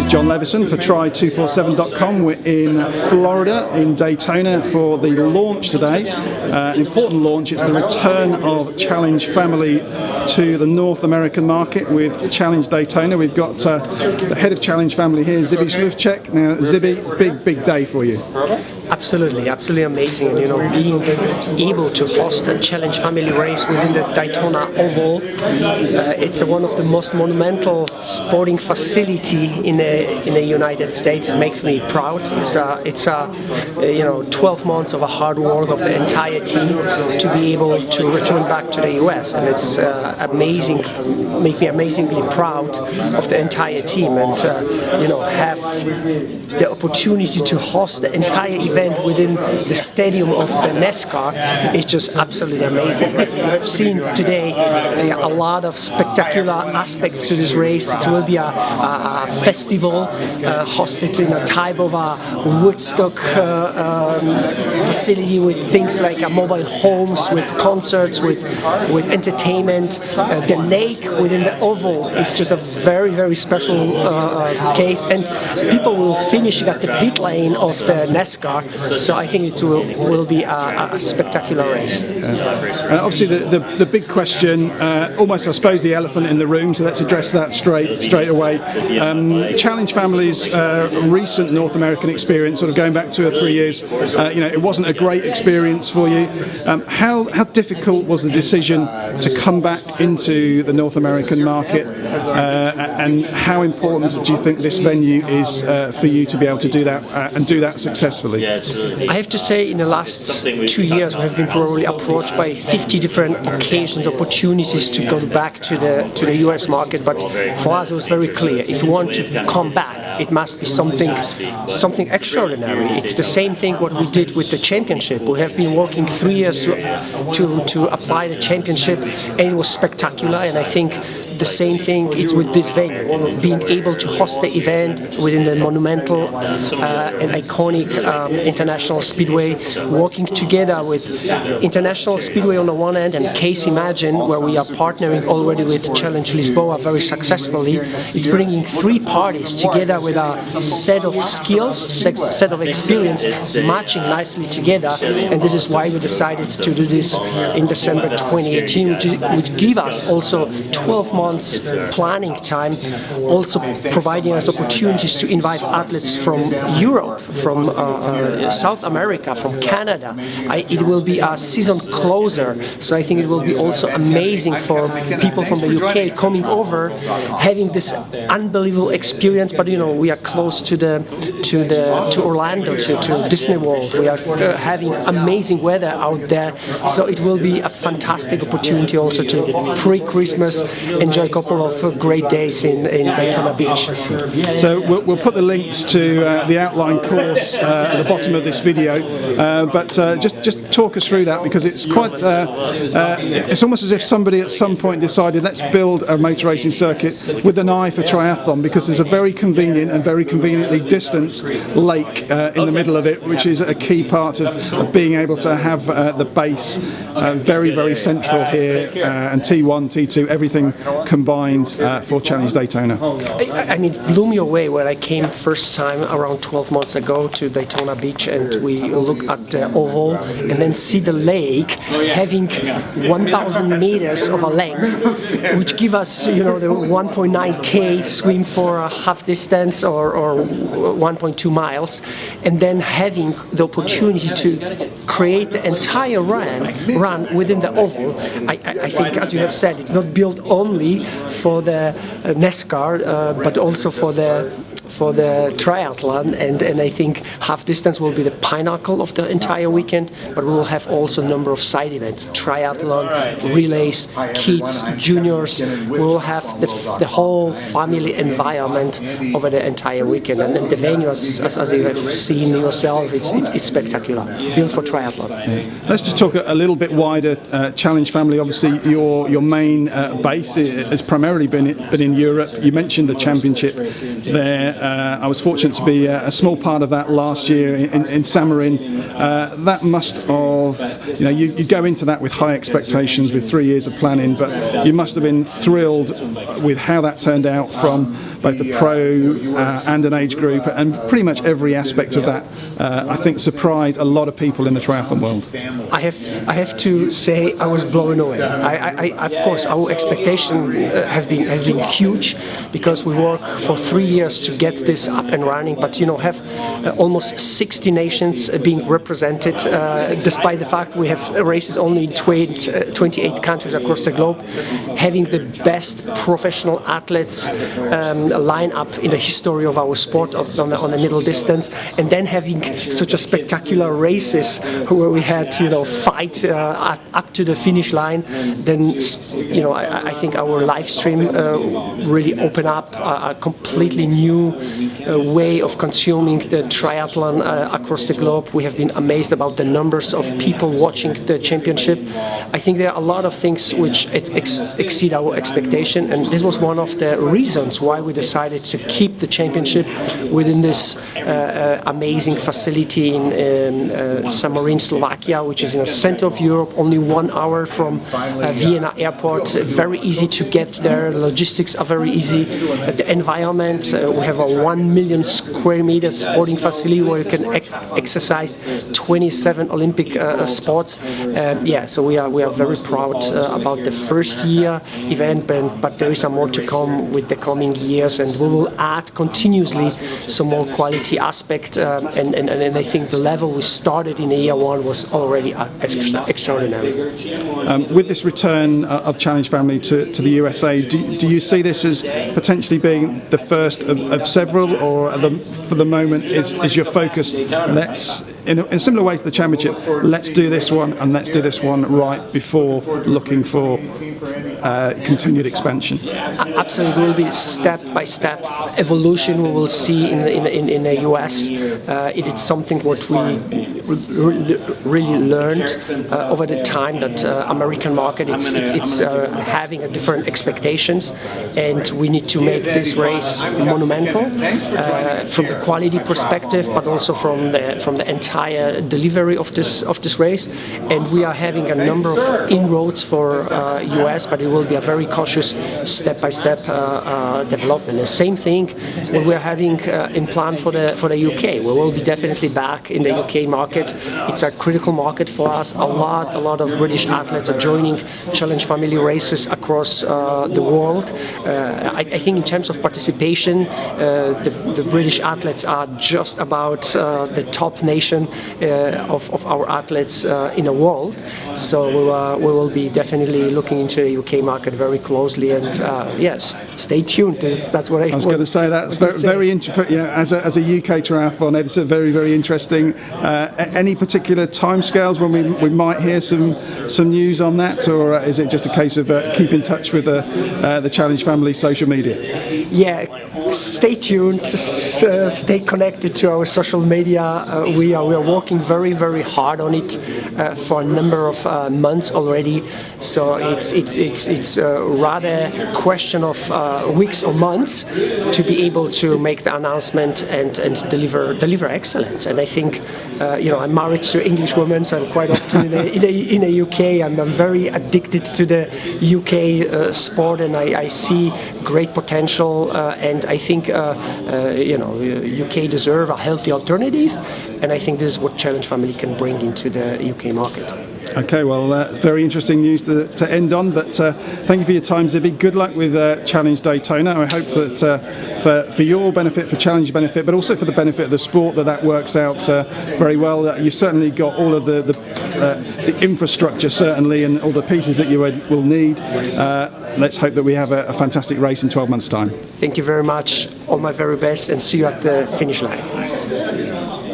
is John Levison for Try247.com. We're in Florida, in Daytona, for the launch today. An important launch. It's the return of Challenge Family to the North American market with Challenge Daytona. We've got the head of Challenge Family here, Zibi Szlufcik. Now, Zibi, big day for you. Absolutely amazing. And, being able to host a Challenge Family race within the Daytona Oval, it's one of the most monumental sporting facility in the United States. It makes me proud. It's 12 months of a hard work of the entire team to be able to return back to the US, and it's amazing. Make me amazingly proud of the entire team, and have the opportunity to host the entire event within the stadium of the NASCAR is just absolutely amazing. I've seen today a lot of spectacular aspects to this race. It will be a festival hosted in a type of a Woodstock facility with things like mobile homes, with concerts, with entertainment. The lake within the oval is just a very special case, and people will finish at the pit lane of the NASCAR. So I think it will be a spectacular race. Obviously, the big question, almost I suppose the elephant in the room. So let's address that straight away. Challenge Family's recent North American experience, sort of going back 2 or 3 years, it wasn't a great experience for you. How difficult was the decision to come back into the North American market, and how important do you think this venue is for you to be able to do that and do that successfully? I have to say, in the last 2 years, we have been probably approached by 50 different occasions, opportunities to go back to the US market. But for us, it was very clear: if we want to come back, it must be something extraordinary. It's the same thing what we did with the championship. We have been working 3 years to apply the championship, and it was spectacular. And I think the same thing is with this venue, being able to host the event within the monumental and iconic International Speedway, working together with International Speedway on the one end and Case Imagine, where we are partnering already with Challenge Lisboa very successfully. It's bringing 3 parties together with a set of skills, set of experience, matching nicely together, and this is why we decided to do this in December 2018, which give us also 12 months planning time, also providing us opportunities to invite athletes from Europe, from South America, from Canada. It will be a season closer, so I think it will be also amazing for people from the UK coming over, having this unbelievable experience. But we are close to Orlando, to Disney World. We are having amazing weather out there, so it will be a fantastic opportunity also to pre-Christmas enjoy a couple of great days in Daytona Beach. So we'll put the links to the outline course at the bottom of this video, but just talk us through that, because it's quite it's almost as if somebody at some point decided, let's build a motor racing circuit with an eye for triathlon, because there's a very convenient and very conveniently distanced lake in the middle of it, which is a key part of being able to have the base very central here, and T1, T2, everything combined for Challenge Daytona. I mean, it blew me away when I came first time around 12 months ago to Daytona Beach, and we look at the oval and then see the lake having 1,000 meters of a length, which give us, the 1.9K swim for a half distance or 1.2 miles, and then having the opportunity to create the entire run within the oval. I think, as you have said, it's not built only for the NASCAR, but also for the triathlon, and I think half distance will be the pinnacle of the entire weekend, but we will have also a number of side events: triathlon, relays, kids, juniors. We will have the whole family environment over the entire weekend, and the venue, as you have seen yourself, it's spectacular, built for triathlon. Let's just talk a little bit wider. Challenge Family, obviously your main base has primarily been in Europe. You mentioned the championship there. I was fortunate to be a small part of that last year in Samarin. That must have, you go into that with high expectations, with 3 years of planning, but you must have been thrilled with how that turned out from both the pro and an age group, and pretty much every aspect of that, I think, surprised a lot of people in the triathlon world. I have to say I was blown away. Of course, our expectations have been huge, because we worked for 3 years to get this up and running. But have almost 60 nations being represented, despite the fact we have races only in 28 countries across the globe, having the best professional athletes line up in the history of our sport on the middle distance, and then having such a spectacular races where we had fight up to the finish line. Then I think our live stream really opened up a completely new way of consuming the triathlon across the globe. We have been amazed about the numbers of people watching the championship. I think there are a lot of things which exceed our expectation, and this was one of the reasons why we decided to keep the championship within this amazing facility in Samarin, Slovakia, which is in the center of Europe, only 1 hour from Vienna airport. Very easy to get there. Logistics are very easy. The environment, we have a 1 million square meter sporting facility where you can exercise 27 Olympic sports. So we are very proud about the first year event, but there is some more to come with the coming years, and we will add continuously some more quality aspect, and I think the level we started in year one was already extraordinary. With this return of Challenge Family to the USA, do you see this as potentially being the first of several, or for the moment is your focus, let's, in a similar way to the championship, let's do this one and let's do this one right before looking for continued expansion? Absolutely, it will be step-by-step evolution we will see in the US. It is something what we really learned over the time, that American market it's having a different expectations, and we need to make this race monumental from the quality perspective, but also from the entire delivery of this race. And we are having a number of inroads for US, but it will be a very cautious step-by-step development. The same thing what we are having in plan for the UK. We will be definitely back in the UK market. It's a critical market for us. A lot of British athletes are joining Challenge Family races across the world. I think in terms of participation, the British athletes are just about the top nation of our athletes in the world. So we will be definitely looking into the UK market very closely, and yes, stay tuned. That's what I was going to say. That's very interesting. Yeah, as a UK triathlon editor, very interesting. Any particular timescales when we might hear some news on that, or is it just a case of keep in touch with the Challenge Family social media? Yeah, stay tuned. Stay connected to our social media. We are working very hard on it for a number of months already. So it's rather a question of weeks or months to be able to make the announcement and deliver excellence. And I think I'm married to an English woman, so I'm quite often in the UK. I'm very addicted to the UK sport, and I see great potential. And I think UK deserve a healthy alternative, and I think this is what Challenge Family can bring into the UK market. Okay, well, very interesting news to end on, but thank you for your time, Zibi. Good luck with Challenge Daytona. I hope that for your benefit, for Challenge benefit, but also for the benefit of the sport, that works out very well. You've certainly got all of the infrastructure, certainly, and all the pieces that you will need. Let's hope that we have a fantastic race in 12 months' time. Thank you very much. All my very best, and see you at the finish line.